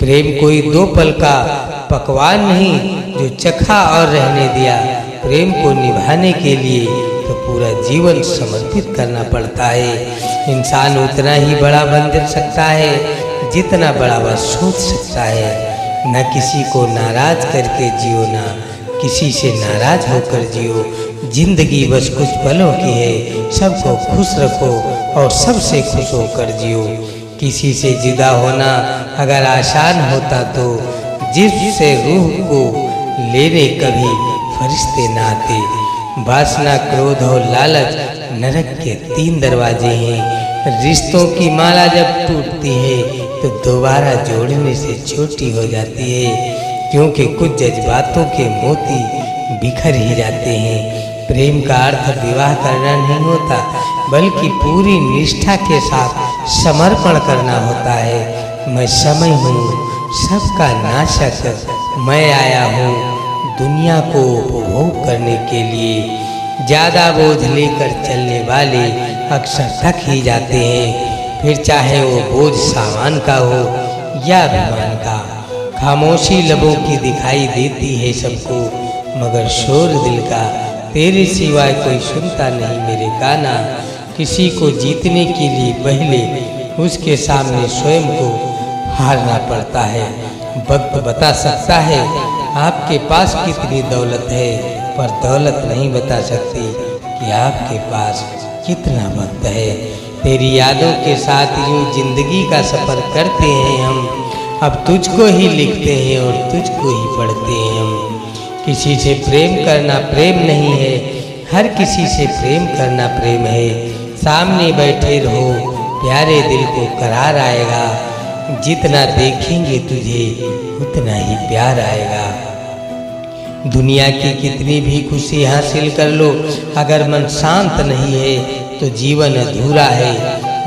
प्रेम कोई 2 पल का पकवान नहीं जो चखा और रहने दिया। प्रेम को निभाने के लिए तो पूरा जीवन समर्पित करना पड़ता है। इंसान उतना ही बड़ा बन सकता है जितना बड़ा वह सोच सकता है। न किसी को नाराज करके जियो, ना किसी से नाराज होकर जियो। जिंदगी बस कुछ पलों की है, सबको खुश रखो और सबसे खुश होकर जियो। किसी से जुदा होना अगर आसान होता तो जिससे रूह को लेने कभी फरिश्ते न आते। वासना, क्रोध और लालच नरक के 3 दरवाजे हैं। रिश्तों की माला जब टूटती है तो दोबारा जोड़ने से छोटी हो जाती है, क्योंकि कुछ जज्बातों के मोती बिखर ही जाते हैं। प्रेम का अर्थ विवाह करना नहीं होता, बल्कि पूरी निष्ठा के साथ समर्पण करना होता है। मैं समय हूँ, सबका नाशक, मैं आया हूँ दुनिया को उपभोग करने के लिए। ज़्यादा बोझ लेकर चलने वाले अक्सर थक ही जाते हैं, फिर चाहे वो बोझ सामान का हो या अभिमान का। खामोशी लबों की दिखाई देती है सबको, मगर शोर दिल का तेरे सिवाय कोई सुनता नहीं मेरे गाना। किसी को जीतने के लिए पहले उसके सामने स्वयं को हारना पड़ता है। वक्त बता सकता है आपके पास कितनी दौलत है, पर दौलत नहीं बता सकती कि आपके पास कितना वक्त है। तेरी यादों के साथ यूं जिंदगी का सफ़र करते हैं हम, अब तुझको ही लिखते हैं और तुझको ही पढ़ते हैं हम। किसी से प्रेम करना प्रेम नहीं है, हर किसी से प्रेम करना प्रेम है। सामने बैठे रहो, प्यारे दिल को करार आएगा। जितना देखेंगे तुझे उतना ही प्यार आएगा। दुनिया की कितनी भी खुशी हासिल कर लो, अगर मन शांत नहीं है तो जीवन अधूरा है।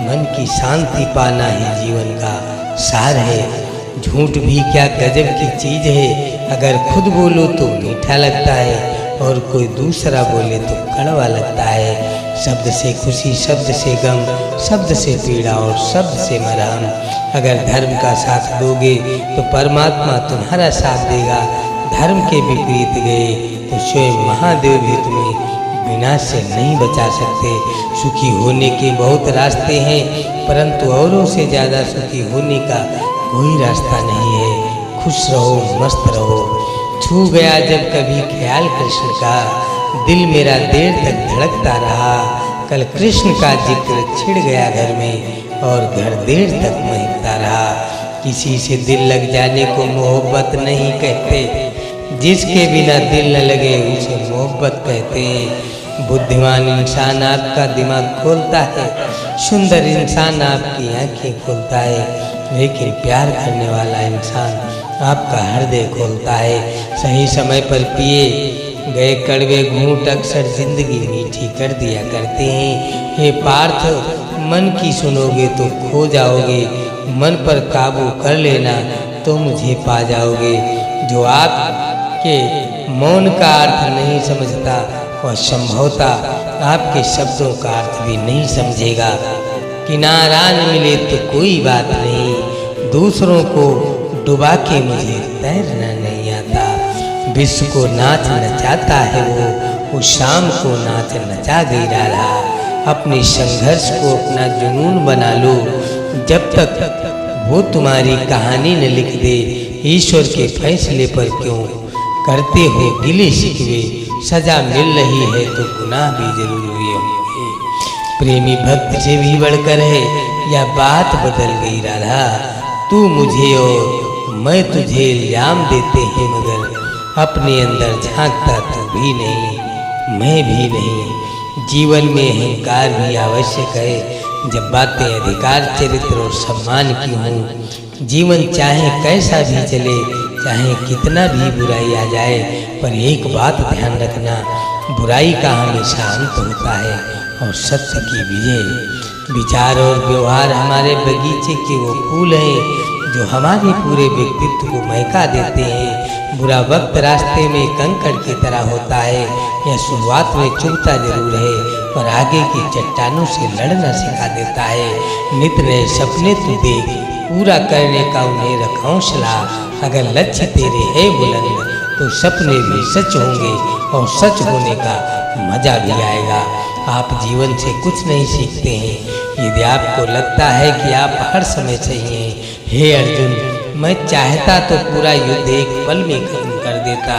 मन की शांति पाना ही जीवन का सार है। झूठ भी क्या गजब की चीज़ है, अगर खुद बोलो तो मीठा लगता है और कोई दूसरा बोले तो कड़वा लगता है। शब्द से खुशी, शब्द से गम, शब्द से पीड़ा और शब्द से मरहम। अगर धर्म का साथ दोगे तो परमात्मा तुम्हारा साथ देगा। धर्म के विपरीत गए तो स्वयं महादेव भी तुम्हें विनाश से नहीं बचा सकते। सुखी होने के बहुत रास्ते हैं, परंतु औरों से ज़्यादा सुखी होने का कोई रास्ता नहीं है। खुश रहो, मस्त रहो। छू गया जब कभी ख्याल कृष्ण का, दिल मेरा देर तक धड़कता रहा। कल कृष्ण का जिक्र छिड़ गया घर में और घर देर तक महकता रहा। किसी से दिल लग जाने को मोहब्बत नहीं कहते, जिसके बिना दिल न लगे उसे मोहब्बत कहते हैं। बुद्धिमान इंसान आपका दिमाग खोलता है, सुंदर इंसान आपकी आंखें खोलता है, लेकिन प्यार करने वाला इंसान आपका हृदय खोलता है। सही समय पर पिए गए कड़वे घूंट अक्सर जिंदगी मीठी कर दिया करते हैं। हे पार्थ, मन की सुनोगे तो खो जाओगे, मन पर काबू कर लेना तो मुझे पा जाओगे। जो आपके मौन का अर्थ नहीं समझता वह संभवतः आपके शब्दों का अर्थ भी नहीं समझेगा। किनारा न मिले तो कोई बात नहीं, दूसरों को डुबा के मुझे तैरना नहीं आता। विश्व को नाच नचाता है वो शाम को नाच नचा गई डाला। अपने संघर्ष को अपना जुनून बना लो, जब तक वो तुम्हारी कहानी न लिख दे। ईश्वर के फैसले पर क्यों करते हो गिले शिकवे, सजा मिल रही है तो गुनाह भी जरूर हुए होंगे। प्रेमी भक्त से भी बढ़कर है या बात बदल गई राधा। तू मुझे और मैं तुझे इल्जाम देते हैं, मगर अपने अंदर झांकता तू भी नहीं, मैं भी नहीं। जीवन में अहंकार भी आवश्यक है, जब बातें अधिकार, चरित्र और सम्मान की हों। जीवन चाहे कैसा भी चले, चाहे कितना भी बुराई आ जाए, पर एक बात ध्यान रखना, बुराई का हमेशा अंत होता है और सत्य की विजय। विचार और व्यवहार हमारे बगीचे के वो फूल हैं जो हमारे पूरे व्यक्तित्व को महका देते हैं। बुरा वक्त रास्ते में कंकड़ की तरह होता है, यह शुरुआत में चुभता जरूर है, पर आगे की चट्टानों से लड़ना सिखा देता है। नित नए सपने तू देख, पूरा करने का उन्हें रख हौसला। अगर लक्ष्य तेरे है बुलंद तो सपने भी सच होंगे और सच होने का मजा भी आएगा। आप जीवन से कुछ नहीं सीखते हैं। यदि आपको लगता है कि आप हर समय सही हैं, हे अर्जुन, मैं चाहता तो पूरा युद्ध एक पल में खत्म कर देता।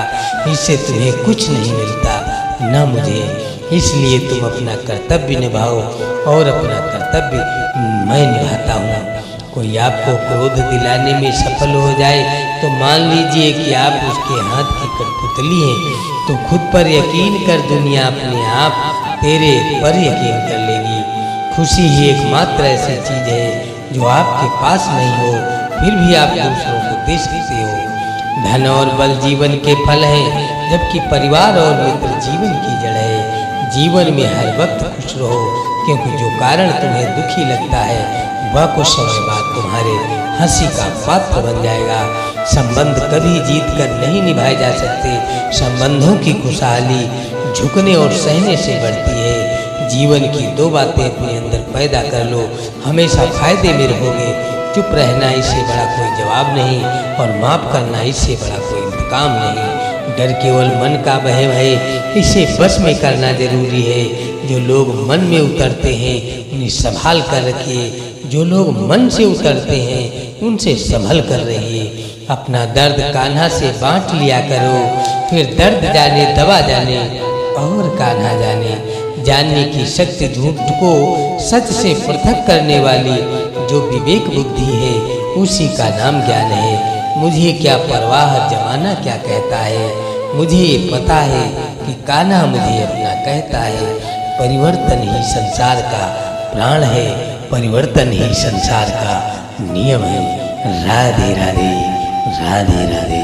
इससे तुम्हें कुछ नहीं मिलता, न मुझे। इसलिए तुम अपना कर्तव्य निभाओ और अपना कर्तव्य मैं निभाता हूँ। कोई आपको क्रोध दिलाने में सफल हो जाए तो मान लीजिए कि आप उसके हाथ की कठपुतली हैं। तो खुद पर यकीन कर, दुनिया अपने आप तेरे पर यकीन कर लेगी। खुशी ही एकमात्र ऐसी चीज है जो आपके पास नहीं हो फिर भी आप दूसरों को दे सकते हो। धन और बल जीवन के फल हैं, जबकि परिवार और मित्र जीवन की जड़ है। जीवन में हर वक्त खुश रहो, क्योंकि जो कारण तुम्हें दुखी लगता है वह कुछ समय बाद तुम्हारे हंसी का पात्र बन जाएगा। संबंध कभी जीत कर नहीं निभाए जा सकते। संबंधों की खुशहाली झुकने और सहने से बढ़ती है। जीवन की दो बातें अपने अंदर पैदा कर लो, हमेशा फायदे में रहोगे। चुप रहना इससे बड़ा कोई जवाब नहीं, और माफ करना इससे बड़ा कोई इंतकाम नहीं। डर केवल मन का वहम है, इसे बस में करना जरूरी है। जो लोग मन में उतरते हैं उन्हें संभाल कर रखिए, जो लोग मन से उतरते हैं उनसे संभल कर रहिए। अपना दर्द कान्हा से बांट लिया करो, फिर दर्द जाने दवा जाने और कान्हा जाने। जानने की शक्ति झूठ को सच से पृथक करने वाली जो विवेक बुद्धि है उसी का नाम ज्ञान है। मुझे क्या परवाह जमाना क्या कहता है, मुझे ये पता है कि कान्हा मुझे अपना कहता है। परिवर्तन ही संसार का प्राण है, परिवर्तन ही संसार का नियम है। राधे राधे, राधे राधे।